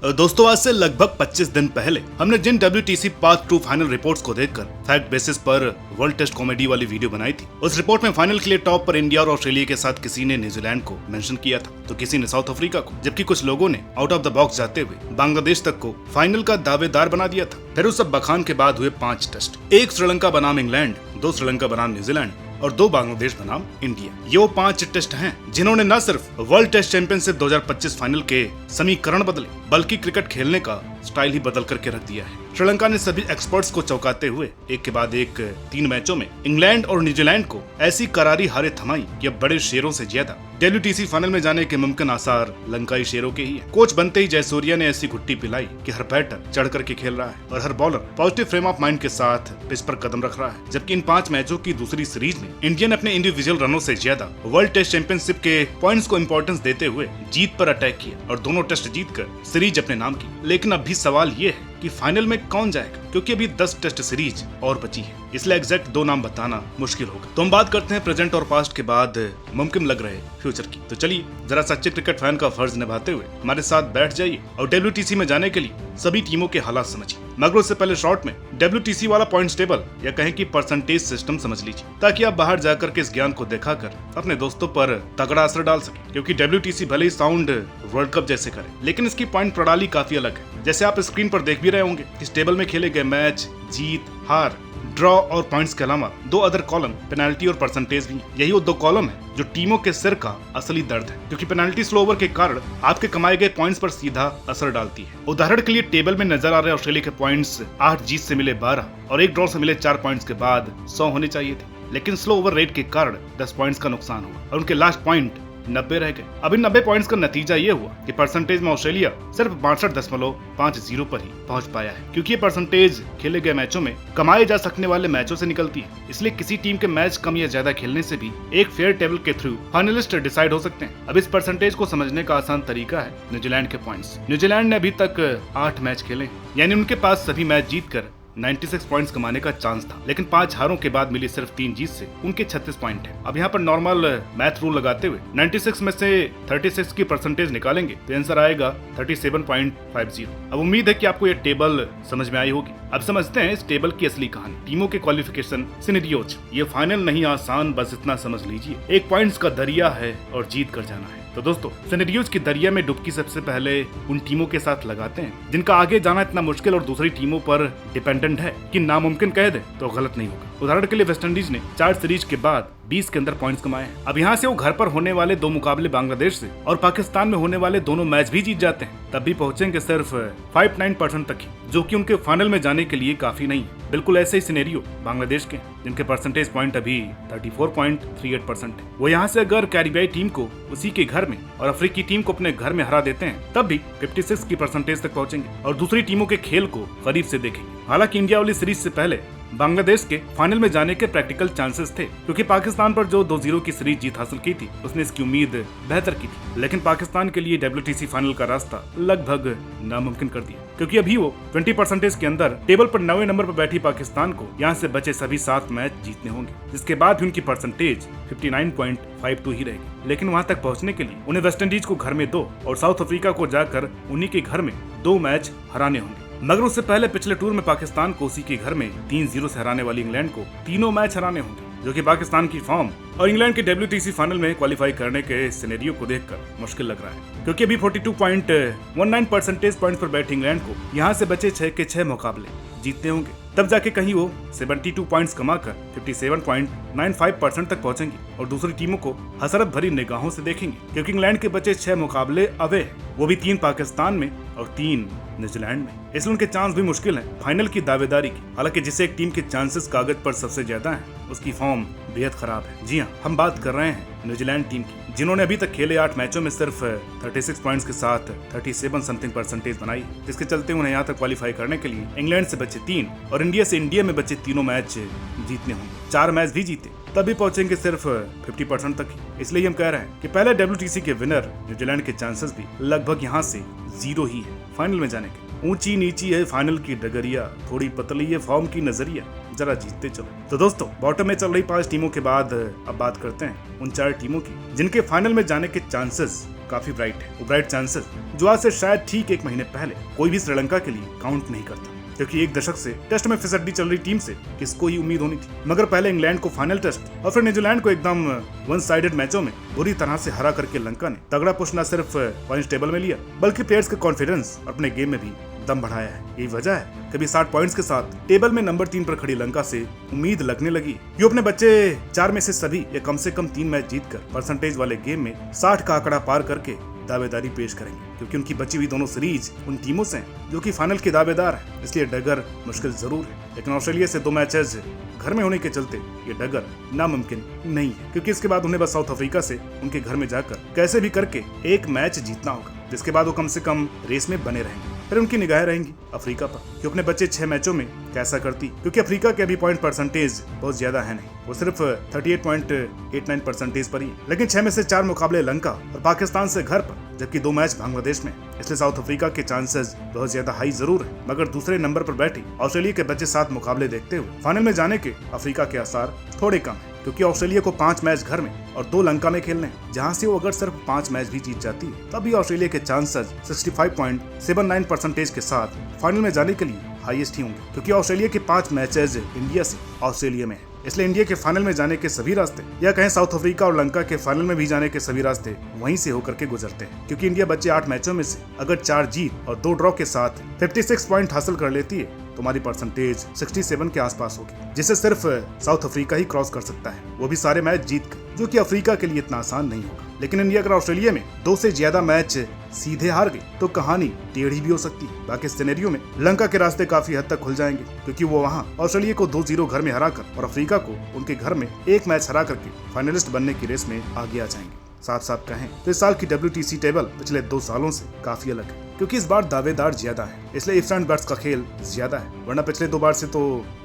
दोस्तों आज से लगभग 25 दिन पहले हमने जिन WTC पार्ट 2 फाइनल रिपोर्ट्स को देखकर फैक्ट बेसिस पर वर्ल्ड टेस्ट कॉमेडी वाली वीडियो बनाई थी, उस रिपोर्ट में फाइनल के लिए टॉप पर इंडिया और ऑस्ट्रेलिया के साथ किसी ने न्यूजीलैंड को मेंशन किया था तो किसी ने साउथ अफ्रीका को, जबकि कुछ लोगों ने आउट ऑफ द बॉक्स जाते हुए बांग्लादेश तक को फाइनल का दावेदार बना दिया था। फिर उस सब बखान के बाद हुए 5 टेस्ट, एक श्रीलंका बनाम इंग्लैंड, 2 श्रीलंका बनाम न्यूजीलैंड और 2 बांग्लादेश बनाम इंडिया। ये वो 5 टेस्ट हैं जिन्होंने न सिर्फ वर्ल्ड टेस्ट चैंपियनशिप 2025 फाइनल के समीकरण बदले बल्कि क्रिकेट खेलने का स्टाइल ही बदल करके रख दिया है। श्रीलंका ने सभी एक्सपर्ट्स को चौंकाते हुए एक के बाद एक 3 मैचों में इंग्लैंड और न्यूजीलैंड को ऐसी करारी हारे थमाई कि अब बड़े शेरों से ज्यादा WTC फाइनल में जाने के मुमकिन आसार लंकाई शेरों के ही है। कोच बनते ही जयसूर्या ने ऐसी घुट्टी पिलाई कि हर बैटर चढ़ करके खेल रहा है और हर bowler positive frame of mind के साथ पिच पर कदम रख रहा है। जबकि इन 5 मैचों की दूसरी सीरीज में इंडिया ने अपने इंडिविजुअल रनों से ज्यादा वर्ल्ड टेस्ट चैंपियनशिप के पॉइंट्स को इंपॉर्टेंस देते हुए जीत पर अटैक किया और दोनों टेस्ट जीतकर सीरीज अपने नाम की। लेकिन अब भी सवाल ये है कि फाइनल में कौन जाएगा, क्योंकि अभी 10 टेस्ट सीरीज और बची है, इसलिए एग्जैक्ट 2 नाम बताना मुश्किल होगा। तो हम बात करते हैं प्रेजेंट और पास्ट के बाद मुमकिन लग रहे फ्यूचर की। तो चलिए जरा सच्चे क्रिकेट फैन का फर्ज निभाते हुए हमारे साथ बैठ जाइए और WTC में जाने के लिए सभी टीमों के हालात समझिए। मगर उससे पहले शॉर्ट में WTC वाला पॉइंट्स टेबल या कहें कि परसेंटेज सिस्टम समझ लीजिए, ताकि आप बाहर जाकर के इस ज्ञान को दिखाकर अपने दोस्तों पर तगड़ा असर डाल सके। क्योंकि WTC भले ही साउंड वर्ल्ड कप जैसे करे, लेकिन इसकी पॉइंट प्रणाली काफी अलग है। जैसे आप स्क्रीन पर देख भी रहे होंगे, इस टेबल में खेले गए मैच, जीत, हार, ड्रॉ और पॉइंट्स के अलावा 2 अदर कॉलम पेनाल्टी और परसेंटेज भी। यही वो 2 कॉलम है जो टीमों के सिर का असली दर्द है, क्योंकि पेनाल्टी स्लो ओवर के कारण आपके कमाए गए पॉइंट्स पर सीधा असर डालती है। उदाहरण के लिए टेबल में नजर आ रहे ऑस्ट्रेलिया के पॉइंट्स 8 जीत से मिले 12 और 1 ड्रॉ से मिले 4 पॉइंट्स के बाद 100 होने चाहिए थे, लेकिन स्लो ओवर रेट के कारण 10 पॉइंट्स का नुकसान हुआ और उनके लास्ट पॉइंट 90 रह गए। अब इन 90 पॉइंट्स का नतीजा ये हुआ कि परसेंटेज में ऑस्ट्रेलिया सिर्फ 62.50 पर ही पहुंच पाया है, क्योंकि ये परसेंटेज खेले गए मैचों में कमाए जा सकने वाले मैचों से निकलती है। इसलिए किसी टीम के मैच कम या ज्यादा खेलने से भी एक फेयर टेबल के थ्रू फाइनलिस्ट डिसाइड हो सकते हैं। अब इस परसेंटेज को समझने का आसान तरीका है न्यूजीलैंड के पॉइंट्स। न्यूजीलैंड ने अभी तक 8 मैच खेले, यानी उनके पास सभी मैच जीतकर 96 पॉइंट्स कमाने का चांस था, लेकिन 5 हारों के बाद मिली सिर्फ 3 जीत से उनके 36 पॉइंट है। अब यहाँ पर नॉर्मल मैथ रूल लगाते हुए 96 में से 36 की परसेंटेज निकालेंगे तो आंसर आएगा 37.50। अब उम्मीद है कि आपको ये टेबल समझ में आई होगी। अब समझते हैं इस टेबल की असली कहानी, टीमों के क्वालिफिकेशन सिनेरियोज। ये फाइनल नहीं आसान, बस इतना समझ लीजिए, एक पॉइंट्स का दरिया है और जीत कर जाना है। तो दोस्तों सिनेरियोज की दरिया में डुबकी सबसे पहले उन टीमों के साथ लगाते हैं जिनका आगे जाना इतना मुश्किल और दूसरी टीमों पर डिपेंडेंट है कि नामुमकिन कह दे तो गलत नहीं होगा। उदाहरण के लिए वेस्टइंडीज ने 4 सीरीज के बाद 20 के अंदर पॉइंट्स कमाए हैं। अब यहाँ से वो घर पर होने वाले 2 मुकाबले बांग्लादेश से और पाकिस्तान में होने वाले दोनों मैच भी जीत जाते हैं, तब भी पहुंचेंगे सिर्फ 59% तक ही, जो कि उनके फाइनल में जाने के लिए काफी नहीं है। बिल्कुल ऐसे ही सिनेरियो बांग्लादेश के, जिनके परसेंटेज पॉइंट अभी 34.38% है। वो यहाँ से अगर कैरिबियाई टीम को उसी के घर में और अफ्रीकी टीम को अपने घर में हरा देते हैं, तब भी 56 की परसेंटेज तक पहुंचेंगे और दूसरी टीमों के खेल को करीब से देखेंगे। हालांकि इंडिया वाली सीरीज से पहले बांग्लादेश के फाइनल में जाने के प्रैक्टिकल चांसेस थे, क्योंकि पाकिस्तान पर जो 2-0 की सीरीज जीत हासिल की थी उसने इसकी उम्मीद बेहतर की थी। लेकिन पाकिस्तान के लिए WTC फाइनल का रास्ता लगभग नामुमकिन कर दिया, क्योंकि अभी वो 20% के अंदर टेबल पर 9वें नंबर पर बैठी पाकिस्तान को यहाँ से बचे सभी 7 मैच जीतने होंगे, जिसके बाद उनकी परसेंटेज 59.52 ही रहेगी। लेकिन वहाँ तक पहुँचने के लिए उन्हें वेस्टइंडीज को घर में 2 और साउथ अफ्रीका को जाकर उन्हीं के घर में 2 मैच हराने होंगे। मगर उससे पहले पिछले टूर में पाकिस्तान को उसी के घर में 3-0 से हराने वाली इंग्लैंड को 3 मैच हराने होंगे, जो कि पाकिस्तान की फॉर्म और इंग्लैंड के WTC फाइनल में क्वालिफाई करने के सिनेरियो को देखकर मुश्किल लग रहा है, क्योंकि अभी 42.19 परसेंटेज पॉइंट्स पर बैठे इंग्लैंड को यहाँ से बचे 6 के 6 मुकाबले जीतने होंगे, तब जाके कहीं वो 72 पॉइंट्स कमाकर 57.95% तक पहुंचेंगे और दूसरी टीमों को हसरत भरी निगाहों से देखेंगे, क्योंकि इंग्लैंड के बचे 6 मुकाबले अवे हैं, वो भी 3 पाकिस्तान में और 3 न्यूजीलैंड में। इसलिए उनके चांस भी मुश्किल है फाइनल की दावेदारी की। हालांकि जिसे एक टीम के चांसेस कागज पर सबसे ज्यादा हैं, उसकी फॉर्म बेहद खराब है। जी हाँ, हम बात कर रहे हैं न्यूजीलैंड टीम की, जिन्होंने अभी तक खेले 8 मैचों में सिर्फ 36 पॉइंट्स के साथ 37 समथिंग परसेंटेज बनाई, जिसके चलते उन्हें यहाँ तक क्वालिफाई करने के लिए इंग्लैंड से बचे 3 और इंडिया में बचे 3 मैच जीतने होंगे। 4 मैच भी जीते तभी पहुंचेंगे सिर्फ 50% तक ही। इसलिए हम कह रहे हैं कि पहले WTC के विनर न्यूजीलैंड के चांसेस भी लगभग यहाँ से 0 ही है फाइनल में जाने के। ऊंची नीची है फाइनल की डगरिया, थोड़ी पतली है फॉर्म की नजरिया, जरा जीतते चलो। तो दोस्तों बॉटम में चल रही 5 टीमों के बाद अब बात करते हैं उन 4 टीमों की जिनके फाइनल में जाने के चांसेस काफी ब्राइट है। वो ब्राइट चांसेस जो आज से शायद ठीक 1 महीने पहले कोई भी श्रीलंका के लिए काउंट नहीं करता, क्योंकि 1 दशक से टेस्ट में फिसड्डी चल रही टीम से किसको ही उम्मीद होनी थी। मगर पहले इंग्लैंड को फाइनल टेस्ट और फिर न्यूजीलैंड को एकदम वन साइडेड मैचों में बुरी तरह से हरा करके लंका ने तगड़ा पुश न सिर्फ पॉइंट्स टेबल में लिया, बल्कि प्लेयर्स का कॉन्फिडेंस और अपने गेम में भी दम बढ़ाया है। यही वजह है कभी 60 पॉइंट्स के साथ टेबल में नंबर 3 पर खड़ी लंका से उम्मीद लगने लगी कि अपने बच्चे 4 में से सभी या कम से कम 3 मैच जीतकर परसेंटेज वाले गेम में 60 का आंकड़ा पार करके दावेदारी पेश करेंगे, क्योंकि उनकी बची हुई दोनों सीरीज उन टीमों से जो कि फाइनल के दावेदार है। इसलिए डगर मुश्किल जरूर है, लेकिन ऑस्ट्रेलिया से 2 मैचेस घर में होने के चलते ये डगर नामुमकिन नहीं है, क्योंकि इसके बाद उन्हें बस साउथ अफ्रीका से उनके घर में जाकर कैसे भी करके 1 मैच जीतना होगा, जिसके बाद वो कम से कम रेस में बने रहेंगे। फिर उनकी निगाहें रहेंगी अफ्रीका पर कि अपने बच्चे 6 मैचों में कैसा करती, क्योंकि अफ्रीका के अभी पॉइंट परसेंटेज बहुत ज्यादा है नहीं, वो सिर्फ 38.89 परसेंटेज पर ही, लेकिन 6 में से 4 मुकाबले लंका और पाकिस्तान से घर पर, जबकि 2 मैच बांग्लादेश में। इसलिए साउथ अफ्रीका के चांसेस बहुत ज्यादा हाई जरूर है, मगर दूसरे नंबर पर बैठी ऑस्ट्रेलिया के बच्चे 7 मुकाबले देखते हुए फाइनल में जाने के अफ्रीका के आसार थोड़े कम है, क्योंकि ऑस्ट्रेलिया को 5 मैच घर में और 2 लंका में खेलने, जहां से वो अगर सिर्फ 5 मैच भी जीत जाती है तभी ऑस्ट्रेलिया के चांसेस 65.79 परसेंटेज के साथ फाइनल में जाने के लिए हाईएस्ट ही होंगे, क्योंकि ऑस्ट्रेलिया के 5 मैचेज इंडिया से ऑस्ट्रेलिया में है। इसलिए इंडिया के फाइनल में जाने के सभी रास्ते, या कहें साउथ अफ्रीका और लंका के फाइनल में भी जाने के सभी रास्ते वहीं से होकर के गुजरते हैं, क्योंकि इंडिया बच्चे 8 मैचों में से अगर 4 जीत और 2 ड्रॉ के साथ 56 पॉइंट हासिल कर लेती है तो हमारी परसेंटेज 67 के आसपास होगी, जिसे सिर्फ साउथ अफ्रीका ही क्रॉस कर सकता है, वो भी सारे मैच जीत कर, जो कि अफ्रीका के लिए इतना आसान नहीं होगा। लेकिन इंडिया अगर ऑस्ट्रेलिया में 2 से ज्यादा मैच सीधे हार गई तो कहानी टेढ़ी भी हो सकती है। बाकी सिनेरियो में लंका के रास्ते काफी हद तक खुल जाएंगे, क्योंकि वो वहां ऑस्ट्रेलिया को 2-0 घर में हराकर और अफ्रीका को उनके घर में 1 मैच हरा करके फाइनलिस्ट बनने की रेस में आगे आ जाएंगे। साफ साफ कहें तो इस साल की WTC टेबल पिछले 2 सालों से काफी अलग है, क्योंकि इस बार दावेदार ज्यादा है, इसलिए इफ्स एंड बट्स का खेल ज्यादा है, वरना पिछले 2 बार से तो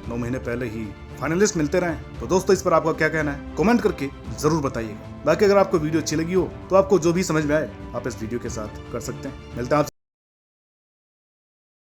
9 महीने पहले ही फाइनलिस्ट मिलते रहे। तो दोस्तों, इस पर आपका क्या कहना है कमेंट करके जरूर बताइएगा। बाकी अगर आपको वीडियो अच्छी लगी हो तो आपको जो भी समझ में आए आप इस वीडियो के साथ कर सकते हैं। मिलते हैं आपसे